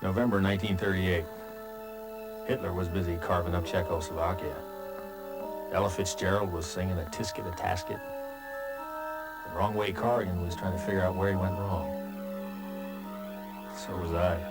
November 1938. Hitler was busy carving up Czechoslovakia. Ella Fitzgerald was singing a tisket a tasket. The wrong way Corrigan was trying to figure out where he went wrong. So was I.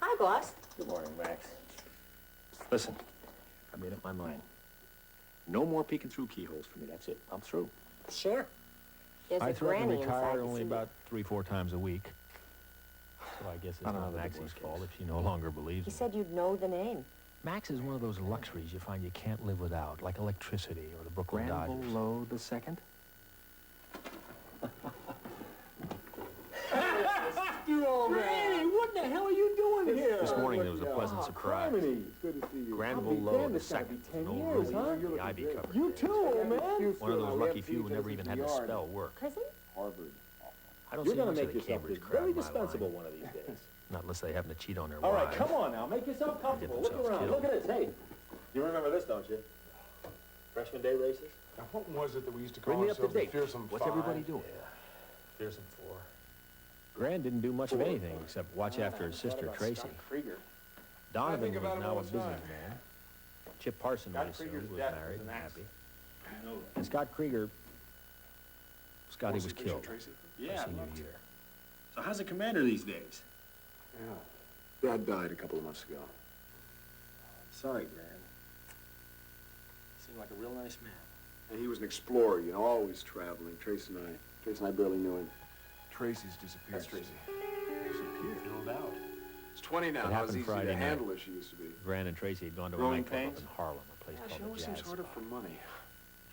Hi, boss. Good morning, Max. Listen, I made up my mind. No more peeking through keyholes for me. That's it. I'm through. Sure. There's I a threaten to granny inside retire the only seat. about 3-4 times a week. So I guess it's not Max's fault if she no longer believes He me. said you'd know the name. Max is one of those luxuries you find you can't live without, like electricity or the Brooklyn Granville Dodgers. Lowe the second? Hey, what the hell are you doing here? This morning there was a pleasant surprise. Criminy. Good to see you. Granville Lowe the second, an old roadie for the Ivy cover. You too, old man. One of those lucky few who never even had to spell work. Prison? Harvard. I don't You're see gonna much of make the yourself Cambridge look crowd very in my dispensable line. one of these days. Not unless they happen to cheat on their All right, wives. come on now. Make yourself comfortable. Look themselves around. killed. Look at this. Hey, you remember this, don't you? Freshman day races? Now, what was it that we used to Bring call me up to ourselves the date. Fearsome What's Five? everybody doing? Pearson for? Gran didn't do much of anything except watch after his sister, Tracy. Donovan was now a businessman. Chip Parson, we assumed, was married and happy. And Scott Krieger, Scotty was killed our senior year. So how's the commander these days? Yeah. Dad died a couple of months ago. Sorry, Gran. Seemed like a real nice man. And he was an explorer, you know, always traveling. Tracy and I barely knew him. Tracy's disappeared. That's Tracy. Disappeared. No doubt. She's 20 now. It Not as happened easy Friday to night. handle as she used to be. Gran and Tracy had gone to a Growing nightclub up pains? in Harlem, a place Yeah, she called always the seems Jazz harder Spot. for money.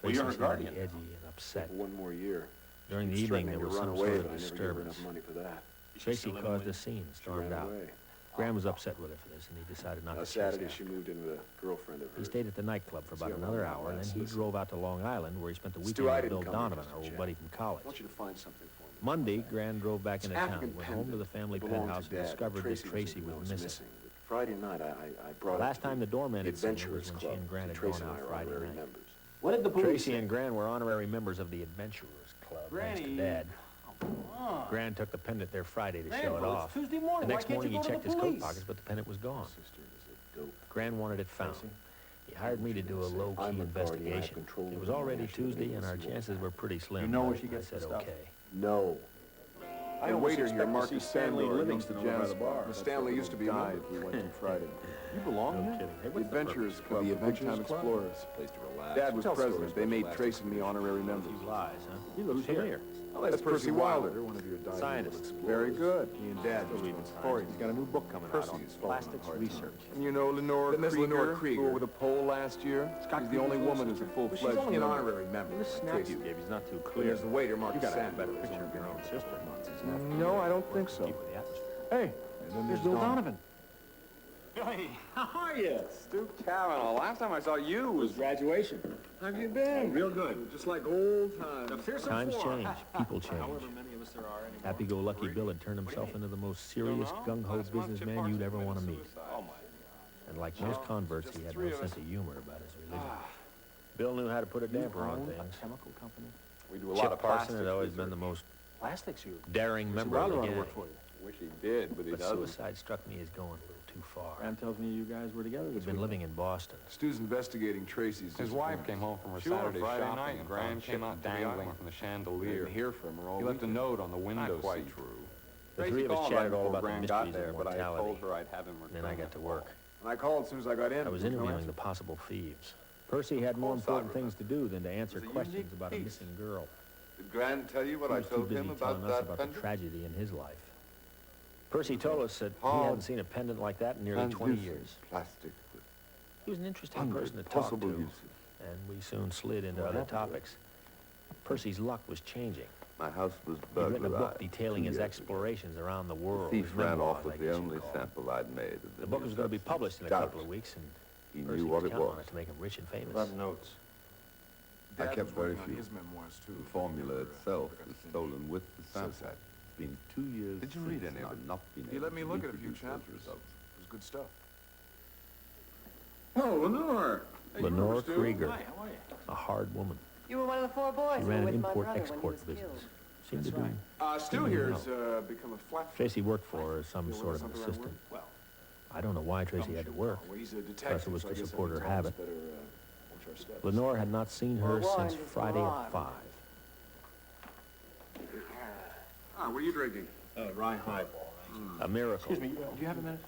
Well, you're her Tracy seemed to be guardian. edgy and upset. One more year. During the She was evening, there threatening was to some run sort away, of but I never gave her disturbance. enough money for that. Tracy caused a scene, She stormed ran out. away. Gran was upset with her for this, and he decided not to chase Saturday, after she her. moved in with a girlfriend of He hers. stayed at the nightclub for about See, another I'm hour, and then last he listen. drove out to Long Island, where he spent the Stu, weekend I with didn't Bill come Donovan, here our just to old chat. buddy from college. I want you to find something for me. Monday, Gran drove back into African town, went home to the family Belonged penthouse, to and Dad. discovered that Tracy didn't know was it missing. But Friday night, I brought The it last to time the doorman the had seen her was Adventurers when she Club. and Gran had Tracy gone and I out are Friday honorary night. members. What did the police Tracy say? and Gran were honorary members of the Adventurers Club, thanks to Granny. Dad. Oh, Gran took the pendant there Friday to Gran, show it well, it's off. Tuesday The morning. Why next can't morning, you he go to checked the his coat police? pockets, but the pendant was gone. Sister is a dope. Gran wanted it found. He hired me to do a I'm low-key the party, I have investigation. control It over was the already international Tuesday, and our agency. chances were pretty slim. You know where but she gets I said the stuff? okay. No. I And almost waiter expect here, to Marcus see Stanley Sandler, Livingston runs the over by jazz the bar. bar. Stanley used to be a member. We went to Friday. You belong No here? kidding. Hey, The what's Adventurers purpose? Club, the Adventurers Explorers. Place to relax. Dad was Tell stories president. They about made your Tracy and me honorary members. Few lies, huh? He lives here. Oh, that's Percy Wilder, one of your Scientist. Very good. He and Dad used to go Corey, he's got a new book coming out on Percy's fallen on plastics hard research. And you know Lenore Then there's Krieger, Lenore Krieger. flew over the pole last year. Scott She's the only Krieger's woman who's a sister? full-fledged Well, she's only an member. honorary member. This snap you gave is not too And clear. there's the waiter, Marcus You got a Sandler. better He's picture only of been your own around sister. 4 months. He's an African. No, I don't think so. Keep with the atmosphere. Hey, And then there's Bill Don. Donovan. Hey, how are you? Stu Cavanaugh. Last time I saw you was Graduation. How have you been? Real good. Just like old times. The fearsome Times four. change, people change. However many of us there are anymore. Happy-go-lucky Bill had turned himself into the most serious, gung-ho businessman you'd ever want to meet. Oh, my. And like most converts, he had no sense of humor about his religion. Bill knew how to put a damper on things. Chemical company. We do a lot Chip of Parson plastics had always research. been the most Plastics, you. daring member of Wilder the ought to gang. work for you. Wish he did, but he But doesn't. suicide struck me as going a little too far. Graham tells me you guys were together He'd this been week. living in Boston. Stu's investigating Tracy's His wife came home from her Sure, Saturday Friday shopping night, and Gran found came Chip out to the dangling island. from the We chandelier. didn't hear from her all He left a weekend. note on the window Not quite seat. true. The Tracy three of us called chatted right all before about the Gran got mysteries there, of but I mortality. told her I'd have him And then I got to work. And I called as soon as I got in. I was There no interviewing answer. the possible thieves. Percy had more Call important Cyber. things to do than to answer It was a questions unique about a piece. missing girl. Did Gran tell you what He I was too told busy him telling about us that about the pendant? tragedy in his life. Percy told us that he Hard, hadn't seen a pendant like that in nearly 20 years. Plastic with He was an interesting person to talk possible to, uses. and we soon slid into other topics. Percy's luck was changing. My house was He'd written a book burglarized detailing 2 his years explorations around the world. ago. The thief his ran memoirs, off I with guess the you'd only call it. sample I'd made of The book was going to be new published in a substance. couple of weeks, and He Percy knew was what it counting on was. it to make him rich and famous. Love notes. I Dad kept was very working on few. his memoirs, too. The formula itself was stolen with the sample. sad. It's been 2 years Did you read since any of I've it? not been He able let me to look at a few reproduce those chapters. results. It was good stuff. Oh, Lenore. Lenore Krieger, Hi, how are you? a hard woman. You were one of the 4 boys She who ran were an with my brother when he import-export was business. killed. Seemed to That's do. right. Stu here's become a flat. Tracy worked for her as some Yeah, sort of an something around assistant. work? Well, I don't know why Tracy had to work. Well, he's a detective, Plus it was so to I guess support that her means habit. better watch our steps. Lenore had not seen her Well, since wine is Friday wine. at 5. What are you drinking? Rye highball. A miracle. Excuse me, do you have a minute?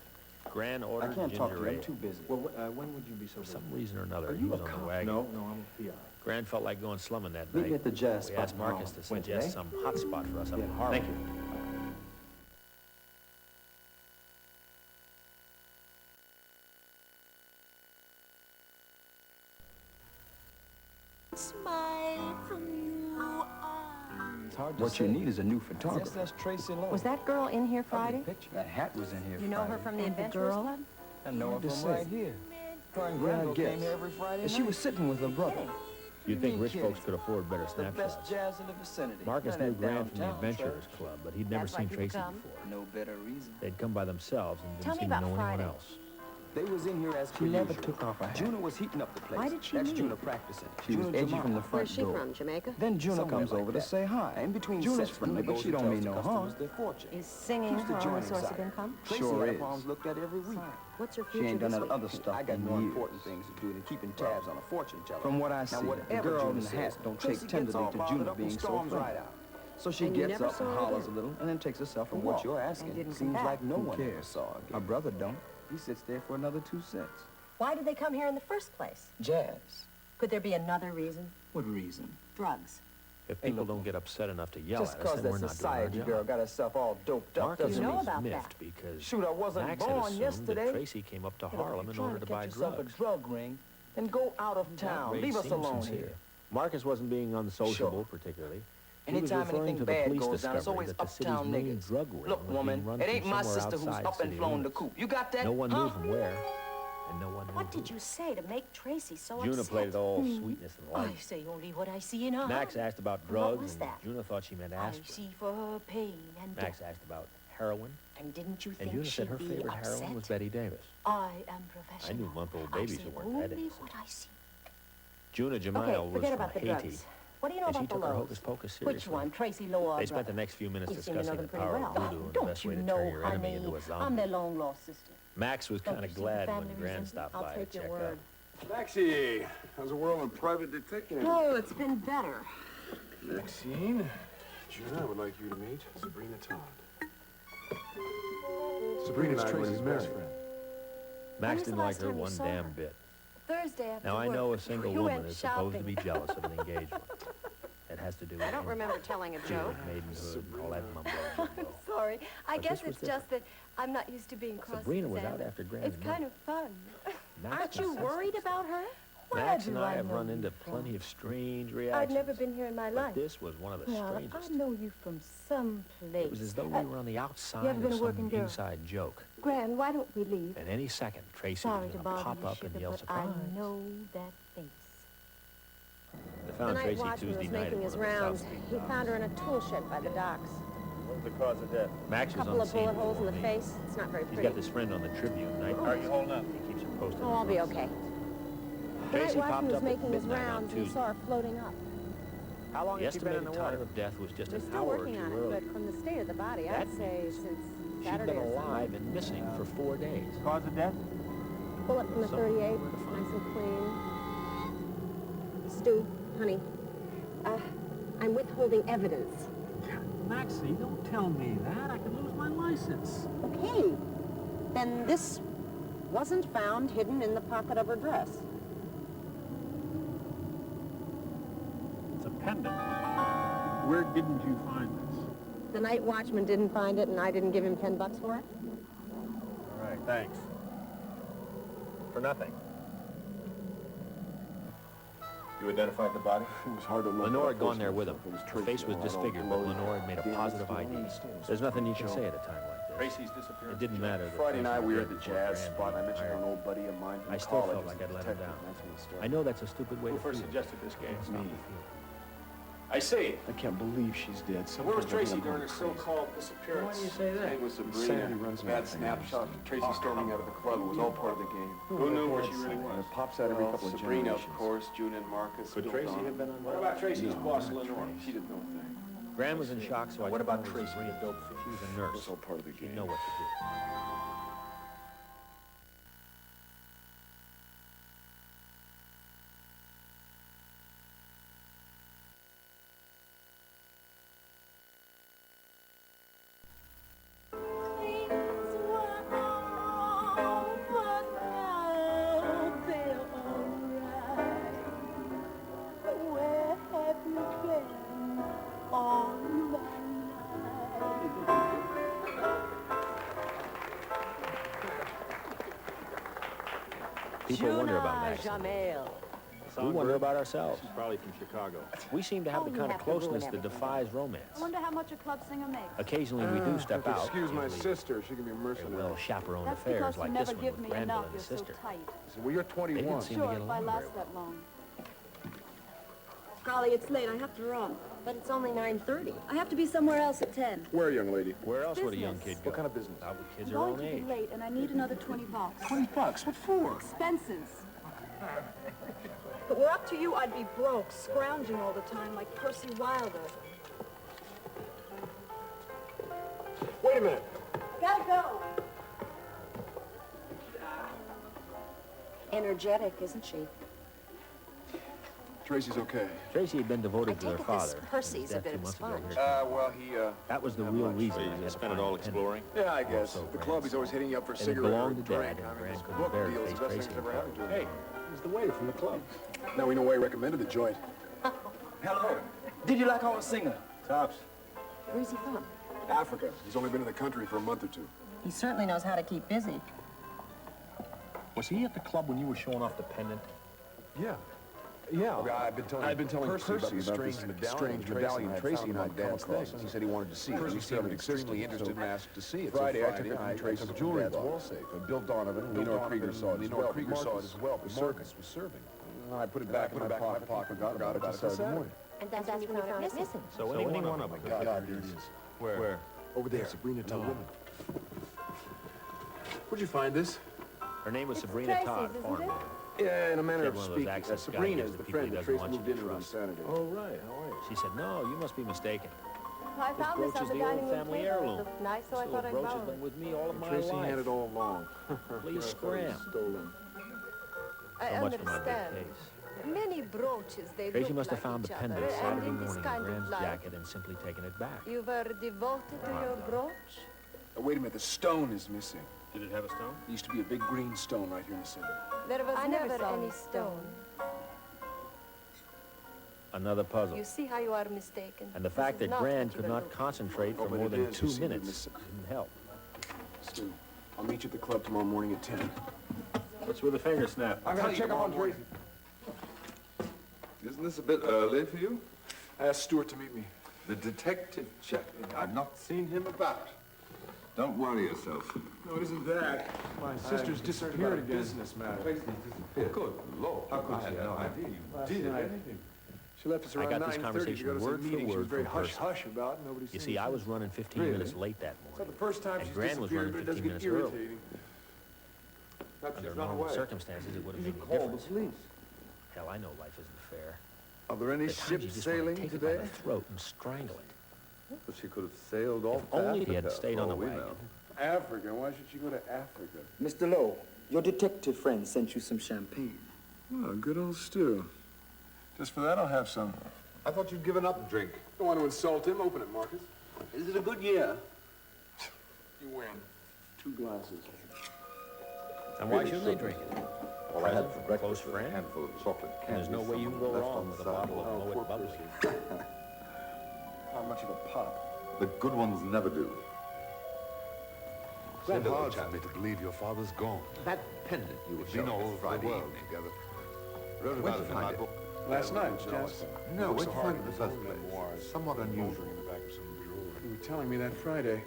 Gran I ordered can't talk to ginger you. I'm ale. too busy. Well, when would you be so For busy? some reason or another, Are he you was a on the cop? wagon. No, I'm a PI. Gran felt like going slumming that Meet night. me at the jazz We spot asked Marcus to tomorrow. When, suggest today? some hot spot for us up Yeah, in Harlem. thank you. Smile from you on. It's hard to What say. you need is a new I guess photographer. that's Tracy Lowe. Was that girl in here Friday? Picture. That hat was in here You know her Friday. from the And the Adventurers girl? Club? I know her Hard to from say. right here. Her and Yeah, I Granville guess. came here every Friday And she night. was sitting with her brother. You'd think mean rich kidding? folks could afford better The best snapshots. jazz in the vicinity. Marcus None knew of that Gran from the downtown Adventurers trash. Club, but he'd never That's why seen people Tracy come. before. No better reason. They'd come by themselves and Tell didn't me seem to about know anyone Friday. else. They was in here as per She never usual. took off her hat. Juna was heating up the place. Why did she That's leave? Juna practicing. She was Juna edgy Jamal. from the front Where's she door. from, Jamaica? Then Juna Somewhere comes like over that. to say hi. In between Juna's sets, friendly, Juna but goes she and don't tells mean the no customers harm. their fortune. Is singing Keeps the her only joint source of exotic. income? Tracy Sure had is. palms looked at every week. What's her She future ain't done this that week? other stuff I got in more years. important things to do than keeping tabs on a fortune teller. From what I Now, see, the whatever girl in Juna the hat says, don't Tracy take gets tenderly all to bothered Juna up being and so storms friendly. right out. So she And you gets never up and saw her hollers a again? little and then takes herself From and what walks. you're asking, And didn't come seems back. like no Who one ever cares? saw her Her again. brother don't. He sits there for another 2 cents. Why did they come here in the first place? Jazz. Could there be another reason? What reason? Drugs. If people don't get upset enough to yell Just at us, because then that we're not doing society our girl job. got herself all doped up Marcus doesn't know was about miffed that. because Shoot, I wasn't Max born had assumed yesterday. that Tracy came up to Harlem in order to buy Get yourself drugs. a drug ring and go out of town. Outrage Leave us seemed alone sincere. here. Marcus wasn't being unsociable, Sure. particularly. He was Anytime referring anything to the bad police goes down, it's discovery always that the city's uptown main niggas. drug ring Look, was being woman, run it from ain't my somewhere sister who's outside up and city flown the limits. coop. You got that? No one huh? knew from where, and no one knew What who. did you say to make Tracy so Juna upset? played it all sweetness and I light. say only what I see in her Max heart. asked about What drugs, was and that? Juna thought she meant I aspirin. see for her pain and Max death. asked about heroin, And didn't you and think Juna said she'd her be favorite upset? heroin was Betty Davis. I am professional. I knew month-old I babies see who weren't only that innocent. what I see. Juna Jamal Okay, was forget from about the Haiti, drugs. What do you know and she about the took her Lowe's? hocus pocus seriously. Which one, Tracy Lowe or They spent the brother? next few minutes You seem to know discussing them the pretty power well. of voodoo and the Don't best you way to know, turn your enemy honey, into a I'm zombie. their long-lost sister. Max was Don't kind you of see the glad family when Gran resemblance? stopped I'll by to take your check word. up. Maxie, how's the world in private detective? Oh, it's been better. Maxine, Juna, I would like you to meet Sabrina Todd. Sabrina's Tracy's best friend. Max was the didn't like last her time you one saw damn her? bit. Thursday after Now, I work. know a single We woman went is supposed to be shopping. jealous of an engagement. It has to do with I don't remember telling a joke. maidenhood and all that mumbo I'm jumbo. sorry. I But guess this was it's just that I'm not used to being Sabrina was cross-examined. out after Gran It's and kind Mother. of fun. Max Aren't you was worried sensitive. about her? Max Where and do I have know run you into from? plenty of strange I've reactions. never been here in my But life. this was one of the Well, strangest. I know you from some place. It was as though we were on the outside you ever been of a working some girl? inside joke. Gran, why don't we leave? And any second, Tracy Sorry was to going to bother pop you, up and sugar, yell but surprise. I know that face. They The found night Tracy watchman Tuesday was night at making one his of the South rounds. Street He docks. found her in a tool shed by the docks. What was the cause of death? Max A was couple on of scene bullet holes in before the me. face. It's not very He's pretty. got this friend on the Tribune night. How are you holding up? He keeps her posted. Oh, I'll be okay. The night Tracy watchman popped was up at making his midnight on rounds and he Tuesday. saw her floating up. How long The has she been in estimated the time water? of death was just They're an still hour or working two on early. it, but from the state of the body, That I'd say means since She'd Saturday been or alive Sunday. and missing for 4 days. Cause of death? Bullet from the Somewhere 38, to find nice and clean. Stu, honey, I'm withholding evidence. Maxie, don't tell me that. I could lose my license. Okay, then this wasn't found hidden in the pocket of her dress. It's a pendant. Where didn't you find this? The night watchman didn't find it, and I didn't give him $10 for it. All right, thanks. For nothing. You identified the body? It was hard to look. Lenore at had gone first there with him. myself. It was Her Tracy face was and all that disfigured, old but bloated. Lenore had made a Damn, positive that's the ID. one mistake. There's nothing you can say at a time like this. Tracy's disappearance. It didn't matter that Friday Tracy night we were was at the dead jazz before spot. I Gran mentioned hired an her. old buddy of mine from I still college. felt like I'd let him Detective, down. and that's when it started. I know that's a stupid way Who to first feel. suggested this game? It's not Me. the feeling. I see. I can't believe she's dead. So where was Sometimes I Tracy think I'm during her going crazy. so-called disappearance? Why do you say that? It was Sabrina. Insanity runs Bad my snapshot. Tracy storming out of the club. It was all part of the game. Who knew where she really And was? it pops out every Well, couple of Sabrina, of generations. course, June and Marcus. Could Bill Tracy Don. have been on? What about Tracy's boss, Lenore? She didn't know a thing. Gran was in shock, so I What took about her to Tracy, Sabrina. the dope fiend? She was a It nurse. was all part of the She'd game. know what to do. People wonder about Max. Jamel. We wonder about ourselves. She's probably from Chicago. We seem to have Oh, the you kind of have to ruin closeness that everything. defies romance. I wonder how much a club singer makes. Occasionally we do step out. Excuse my usually sister. She can be a They mercenary. will chaperone That's affairs because you like never this one give with me Granville enough. and You're his so sister. tight. Well, you're They 21. didn't seem to Sure, get if I along last very well. that long. Golly, it's late. I have to run. But it's only 9:30. I have to be somewhere else at 10. Where, young lady? Where else would a young Business. kid go? What kind of business? Out with kids I'm her going own to age. be late, and I need another $20. $20? What for? Expenses. If it were up to you, I'd be broke, scrounging all the time like Percy Wilder. Wait a minute. Gotta go. Energetic, isn't she? Tracy's okay. Tracy had been devoted to I their take it this father. Percy's His death a bit 2 of a months ago sponge. here. Well, he, That was the real reason I had Spent it all exploring? Yeah, I guess. Also The club, he's always hitting you up for a And it cigarette or a belonged to drink. Dad, and I mean, Gran this couldn't book bear to deal is face the best thing Tracy that's ever in happened to him. Hey, he's the waiter from the club. Now we know why he recommended the joint. Hello. Did you like our singer? Tops. Where's he from? Africa. He's only been in the country for a month or two. He certainly knows how to keep busy. Was he at the club when you were showing off the pendant? Yeah. I've been telling Percy about this strange medallion Tracy and I danced things. He said he wanted to see it. Percy seemed extremely interested and asked to see it. Friday, I took it from Tracy's jewelry wall safe. Bill Donovan and Lenore Krieger saw it as well. Marcus was serving. I put it back in my pocket, forgot about it until Saturday morning. And that's when you found it missing. So any one of them. God, there it is. Where? Over there, Sabrina Todd. Where'd you find this? Her name was Sabrina Tracy's, Todd, isn't farm it? man. Yeah, in a manner She had of one of those speaking. accents guy Sabrina gives is to the people he friend that doesn't Tracy want you moved to in with on trust. Saturday. Oh, right. How are you? She said, no, you must be mistaken. I This found brooch this is on the the old dining room family table. It heirloom. looked nice, so I This thought little I'd brooch has borrow been it. with me all of my Tracy life. had it all along. Please scram. Stolen. I So much for my big understand. case. Many brooches, they Tracy look must have like found each the other, pendant and Saturday in this morning in kind of Gran's life, jacket and simply taken it back. you were devoted to your brooch? Wait a minute, the stone is missing. Did it have a stone? There used to be a big green stone right here in the center. There was never saw any the stone. Another puzzle. You see how you are mistaken. And the This fact is that not Gran what you could were not looking concentrate for but more it than is. 2 You seem to minutes miss it. didn't help. Stu, I'll meet you at the club tomorrow morning at 10. What's with the finger snap? I'm gonna check up on Tracy. Isn't this a bit early for you? I asked Stuart to meet me. The detective check. I've not seen him about. Don't worry yourself. No, it isn't that. My sister's disappeared again. Business matter. Tracy disappeared. Good Lord. How could she? I had no idea you did anything. She left us I around got this 9:30 to conversation go to some word for meeting she was word very from Percy. hush-hush about. Nobody You see, I was running 15 Really? minutes late that It's not morning. the first time And she's Gran was disappeared, running but it does 15 get minutes early. irritating. Under normal circumstances, it would have made a difference. Hell, I know life isn't fair. Are there any At times, you ships just want sailing to take it by today? the throat and strangle it. But she could have sailed off to Only if he had Africa, stayed on for the all we wagon. know. Africa? Why should she go to Africa? Mr. Lowe, your detective friend sent you some champagne. Oh, good old Stu. Just for that, I'll have some. I thought you'd given up drink. Don't want to insult him. Open it, Marcus. Is it a good year? You win. 2 glasses. And why shouldn't they drink it? All I had for breakfast Close was a friend. handful of chocolate And there's candy no way you can go someone left wrong on with the a bottle sidewalk. of Moet poor bubbly. Not much of a pop. The good ones never do. It's hard for me to believe your father's gone. That pendant you were We've been all over the world together. Wrote about it in my book. Last night, Jess. No, where'd you find it in the first place? Somewhat unusual. In the back of some drawer. You were telling me that Friday.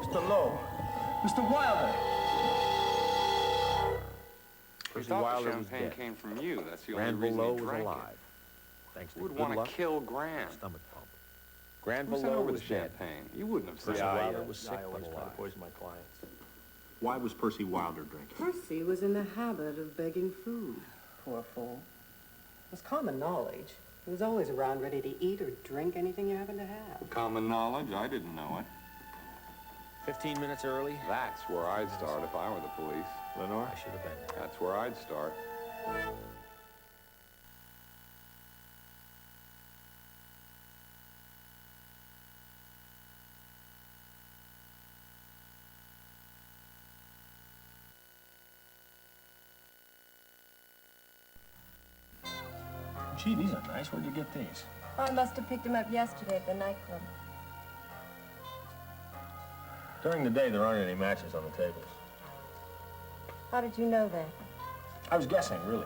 Mr. Lowe. Mr. Wilder. Percy Wilder was champagne dead. came from you. That's the only Granville reason Lowe he was drank alive. Thanks Who to would good want to luck, kill Gran? stomach pump. Who Granville sent Lowe over the was dead. champagne? You wouldn't have Percy said Wilder was sick I but always try to alive. poison my clients. Why was Percy Wilder drinking? Percy was in the habit of begging food. Poor fool. It was common knowledge. He was always around ready to eat or drink anything you happened to have. Common knowledge? I didn't know it. 15 minutes early. That's where I'd start if I were the police. Lenore? I should have been there. That's where I'd start. Gee, these are nice. Where'd you get these? I must have picked him up yesterday at the nightclub. During the day, there aren't any matches on the tables. How did you know that? I was guessing, really.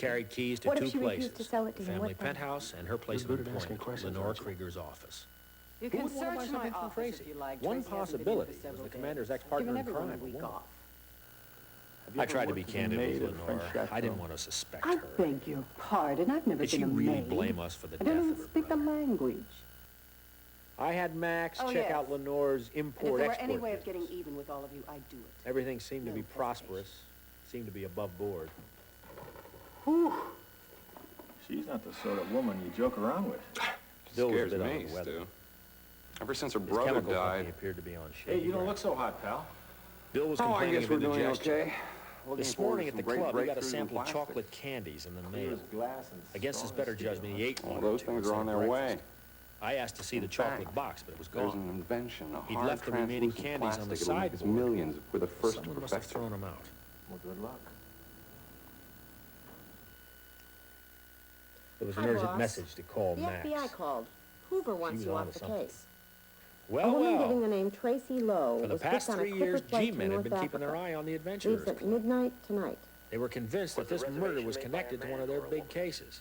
carried keys to What if two she refused places, to sell it to the him? family What then? penthouse and her place of You're good at asking employment, questions, Lenore aren't you? Krieger's office. You Who can would want to buy search my something from office Tracy? if you like. One Tracy hasn't been here for possibility was several the days. commander's ex-partner Given in everyone crime, a a week woman. off. I tried to be candid with Lenore. I didn't want to suspect I her. beg your pardon. I've never Did she been a really maid. blame us for the I death don't of even her speak the language. I had Max Oh, check yes. out Lenore's And if there were import-export any way of business. getting even with all of you, I'd do it. Everything seemed to No be hesitation. prosperous, seemed to be above board. Whew. She's not the sort of woman you joke around with. Bill was a Scares bit me, under the weather. Stu. Ever since her His brother chemical died. company appeared to be on shaky Hey, you don't ground. look so hot, pal. Bill was Oh, I complaining guess of we're doing indigestion. okay. This morning at the club, he got a sample of chocolate candies in the mail. Against his better judgment, he ate one. Well, those or two things are on instead of their way. breakfast. I asked to see the In chocolate fact, box, but it was There's gone. an invention, a He'd hard left the remaining translucent candies on the plastic. It'll make us sideboard. millions if we're the first to Someone must have perfect it. thrown them out. Well, good luck. There was an Hi, urgent boss. message to call The Max. FBI called. Hoover wants was you onto off the something. case. Well, a woman well. giving the name Tracy Lowe For the was past picked on a 3 Clipper years, flight to G-men have been North keeping their Africa. eye on the adventurers. Leaves at midnight tonight. They were convinced that this murder was connected to one of their big cases.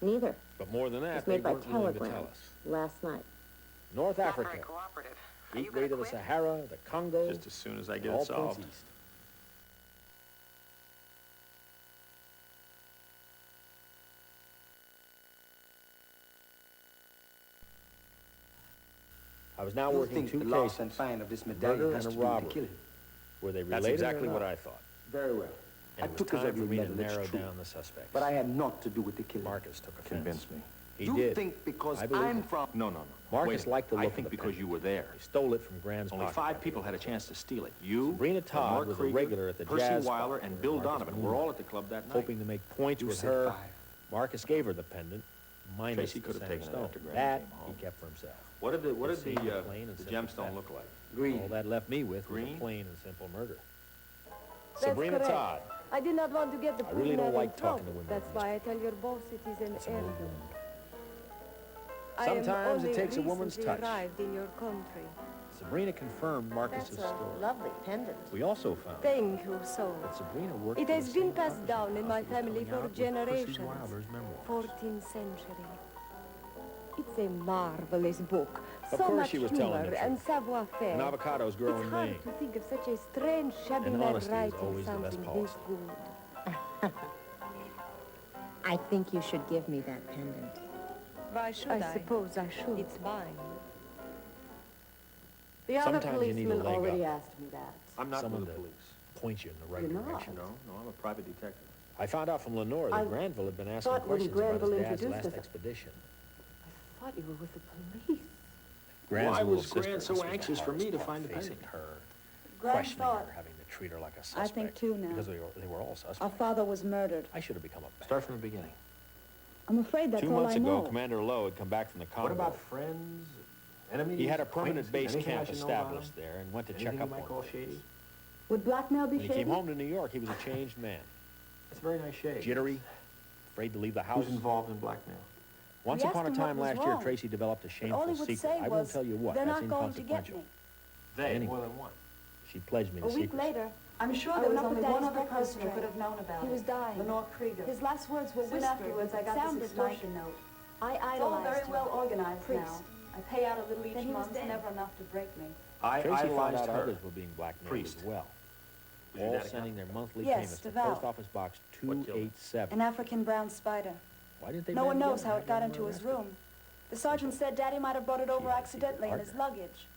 Neither. But more than It that, was they made by weren't willing to tell telegram us. last night. North Africa, gateway to the Sahara, the Congo, Just as soon as I get all it solved. points east. I was now You working think two the loss and cases, find of this a medallion murder has and to a do with the robbery. killing? Were they That's related exactly or what not? I thought. Very well. And I it was took as time every for me to medal, it's narrow true. down the suspects. But I had naught to do with the killing. Marcus took offense. Convince me. He you did. think because I believe I'm him. from... No, no, no. Marcus Wait, liked the look I of think the because pen. you were there. He stole it from Graham's Only pocket, 5 I people believe. had a chance to steal it. You, Sabrina Todd Mark was a Krieger, regular at the Percy jazz Weiler, bar and where Bill Marcus Donovan was were all known. at the club that night. Hoping to make points You with said her, 5. Marcus gave her the pendant, minus Tracy the could have center taken it stone. after Graham That came home. he kept for himself. What did the It seemed plain and the simple gemstone theft. look like? Green. All that left me with was a Green? plain and simple murder. That's Sabrina correct. Todd. I did not want to get the I really don't prisoner like in talking trouble. to women That's in why I tell your boss it is an It's an old error. wound. I am Sometimes it only takes a woman's recently touch. arrived in your country. Sabrina confirmed Marcus's That's a story. lovely pendant. We also found Thank you so that much. Sabrina worked It for has the been same passed publishing down in house my that was family coming for out with generations. Percy Wilder's memoirs. 14th century. It's a marvelous book. Of So course much she was telling humor the and truth. savoir-faire. And avocados grow It's in hard Maine. to think of such a strange, shabby And man honesty is writing always the best something this policy. good. I think you should give me that pendant. Why should I? suppose I should. It's mine. The other Sometimes you need a policeman leg already up. asked me that. I'm not Someone with the to police. point you in the right You're not. direction. No, no, I'm a private detective. I found out from Lenore that I Granville had been asking thought when questions about his Granville dad's introduced last us- expedition. I thought you were with the police. Gran's Why little was sister, Gran this so was the anxious for me hardest to part, find the facing pendant? her, Gran questioning thought- her, having to treat her like a I suspect. think too now. Because they were all suspects. Our father was murdered. I should have become a bad. Start from the beginning. I'm afraid that's 2 all months I ago, know. Commander Lowe had come back from the Congo. What about friends, enemies? He had a permanent base acquaintances? camp Anything I should know about established him? there and went to Anything check you up might on call him. shady? Would blackmail be When he shady? came home to New York, he was a changed man. It's a very nice shade. Jittery, afraid to leave the house. Who's involved in blackmail? Once We upon a asked him time what was last year, wrong. Tracy developed a But all shameful he would secret. say I was, won't tell you what. they're That's not going to get inconsequential. me. They, Anyway. more than one. She pledged me A to week secrecy. later, I'm sure I there was was up only at one Daddy's other breakfast person who tray. could have known about He it. was dying. Lenore Krieger. His last words were Soon whispered. afterwards, I It got sounded this extortion like, note. I It's all idolized very him. well organized Priest. now. I pay out a little Then each he was month, dead. never enough to break me. I Tracy found idolized out her. others were being blackmailed Priest. as well. Was your All dad a sending their monthly Yes, payments to devout. Post Office Box What killed him? 287. An African brown spider. Why didn't they No one band knows together how and it got have into him his arrested? room. The sergeant said Daddy might have brought it over had a secret accidentally in his partner. luggage.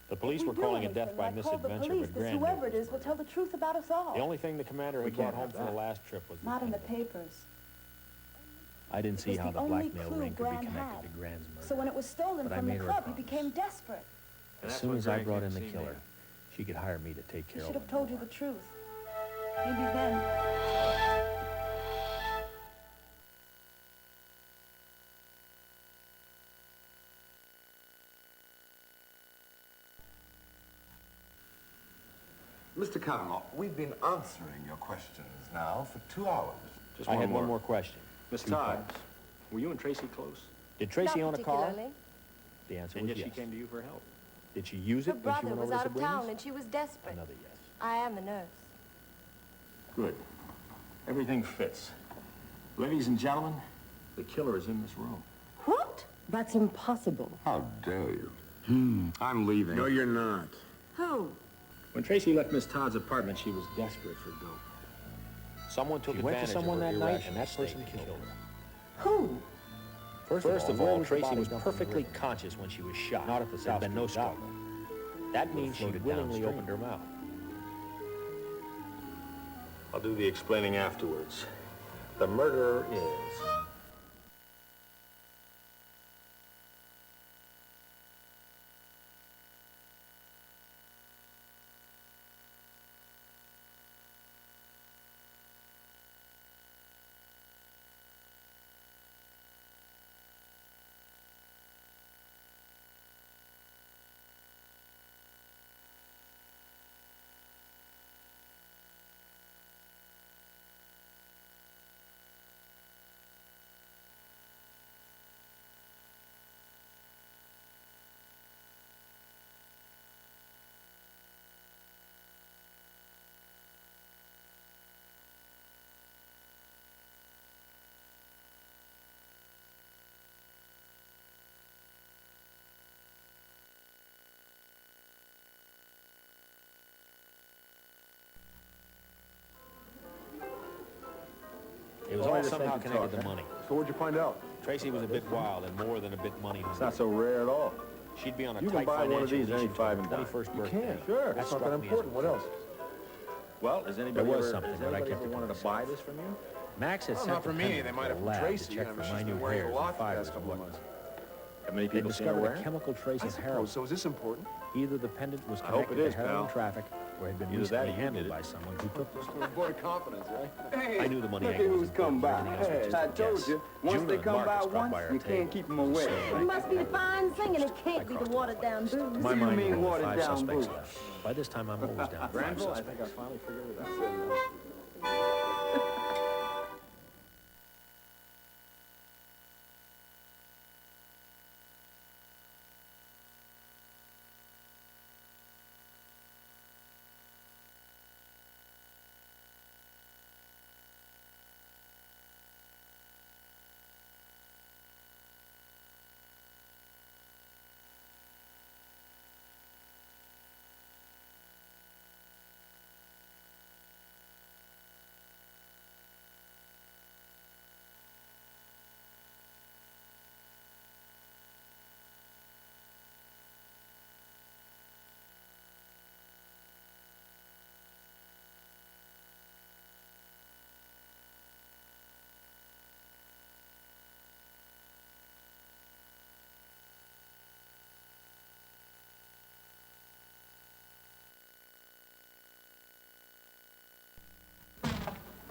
The police If were we do calling it anything, death by I call the misadventure, police. but This Gran whoever knew it is will tell the truth about us all. The only thing the commander We had brought can't home have from the that. last trip was the Not in the pendant. papers. I didn't see It was how the the only blackmail clue ring could be Gran connected had. to Gran's murder. So when it was stolen But I from the made her a club, he promise. became desperate. And As that's soon when as I Gran brought came in to the see killer, me. she could hire me to take He care should of have told you Lenore. the truth. Maybe then. Mr. Cavanaugh, we've been answering your questions now for 2 hours. Just I had one more question. Miss Two Todd, parts. were you and Tracy close? Did Tracy Not own a car? particularly. The answer And was yet yes. she came to you for help. Did she use Her it when she brother went was over to out of Sabrina's? town and she was desperate. Another yes. I am a nurse. Good. Everything fits. Ladies and gentlemen, the killer is in this room. What? That's impossible. How dare you? I'm leaving. No, you're not. Who? When Tracy left Miss Todd's apartment, she was desperate for dope. Someone took advantage of someone that night, and that person killed her. Who? First of all, Tracy was perfectly conscious when she was shot. Not at the South. There'd been no struggle. That means she willingly opened her mouth. I'll do the explaining afterwards. The murderer is... It was all somehow connected to money. So what'd you find out? Tracy was a bit wild and more than a bit money. It's not so rare at all. She'd be on a You tight can buy one of financial these any leash five until and her dime. 21st You birthday. can, sure. That It's not struck that me as important. What else? Well, has anybody There was ever, something has that I anybody kept ever to wanted to myself. buy this from you? Max had Well, sent not for the me. pendant They to might the have lab Tracy. to check I mean, for she's minute been wearing a hairs lot and for the fibers past of couple of blood. months. Have many They people seen her discovered wearing a it? chemical trace I of heroin. suppose. So is this important? Either the pendant was I hope connected it is, to heroin pal. traffic or had been Either that or recently you handled did it. by someone who took this. Vote of confidence, right? Hey, I knew the money look angle at was who's come important. by. Everything else was just I a told guess. you, once Juna they and come Marcus by dropped once, by our you table. can't keep them away. It must be a fine thing, and it can't be the watered-down booze. My do you mind mean was only watered 5 down suspects booze? left. By this time, I'm always down to 5 Granville, I suspects. think I finally figured it out.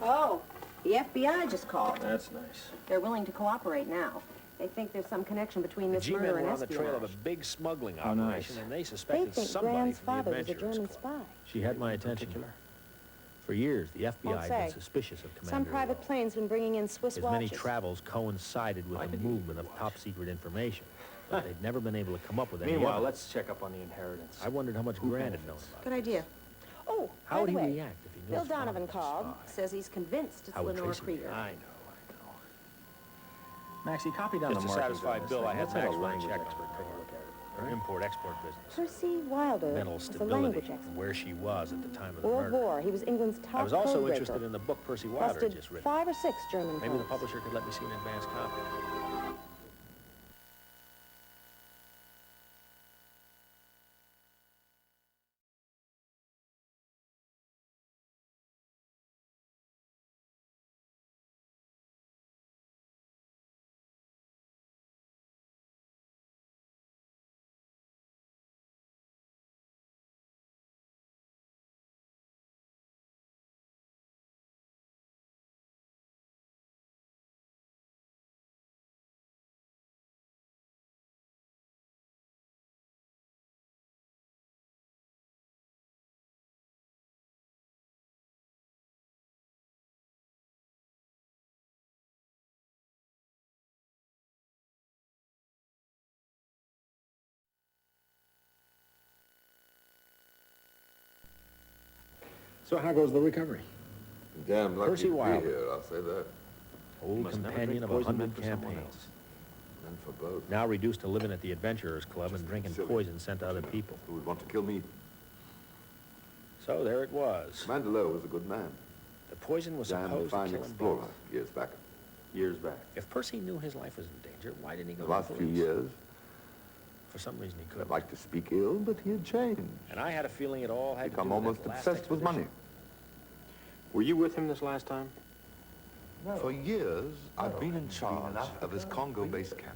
Oh, the FBI just called. That's nice. They're willing to cooperate now. They think there's some connection between The this G-men murder were and on the trail of a espionage. big smuggling How nice. operation, and they They suspected think somebody Grand's from the father was a Adventurers German Club. spy. She had my attention. For years, the FBI Won't had been say. suspicious of Commander Some private Earl. plane's been bringing in Swiss His watches. many travels coincided with the movement of top-secret information, but they'd never been able to come up with any Meanwhile, evidence. let's check up on the inheritance. I wondered how much Grant had known about it. Good idea. Oh, How by would the he way, react if he knew Bill his father Donovan was a called. spy? Says he's convinced it's How would Lenore Tracy Krieger. react? I know. Maxie, copy down Just the to markings satisfy on this Bill, thing. I had Let's have Max a run a language check expert take a look at it. Her import-export business. Percy Wilder Mental was a stability, language expert. and where she was at the time of the World murder. War, he was England's top I was also codebreaker. interested in the book Percy Wilder had Busted just written. 5 or 6 German Maybe the codes. publisher could let me see an advance copy. So how goes the recovery? Damn lucky Percy to be Wilder. here, I'll say that. Old must never companion drink of poison 100 for someone campaigns. And for both. Now reduced to living at the Adventurers Club and drinking poison sent to other people. Who would want to kill me? So there it was. Commander Lowe was a good man. The poison was Dan, a supposed to fine kill them explorer, both. years back. Years back. If Percy knew his life was in danger, why didn't he go The to last the few police? years, For some reason he I'd couldn't. like to speak ill, but he had changed. And I had a feeling it all had Become to do with almost that last obsessed with money. expedition. Were you with him this last time? For years, I've been in charge of his Congo base camp.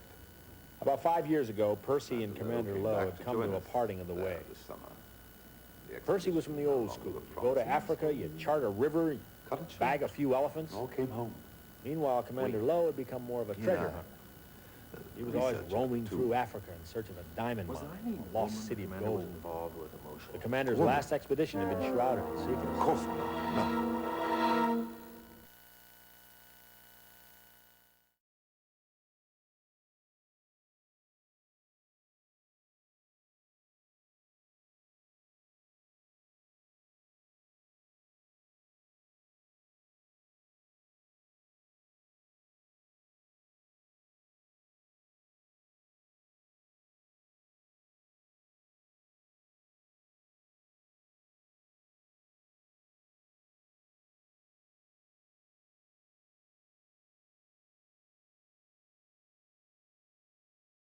About 5 years ago, Percy and Commander Came Lowe back had to come join to a us parting of the there way. this summer. The Percy was from the old school. You go to Africa, you chart a river, you Cut a check. bag a few elephants. All came home. Meanwhile, Commander Lowe had become more of a treasure hunter. He was always researcher, roaming too. through Africa in search of a diamond mine, a lost city of gold. involved with emotional. The commander's last expedition had been shrouded in secret. Of course not. No.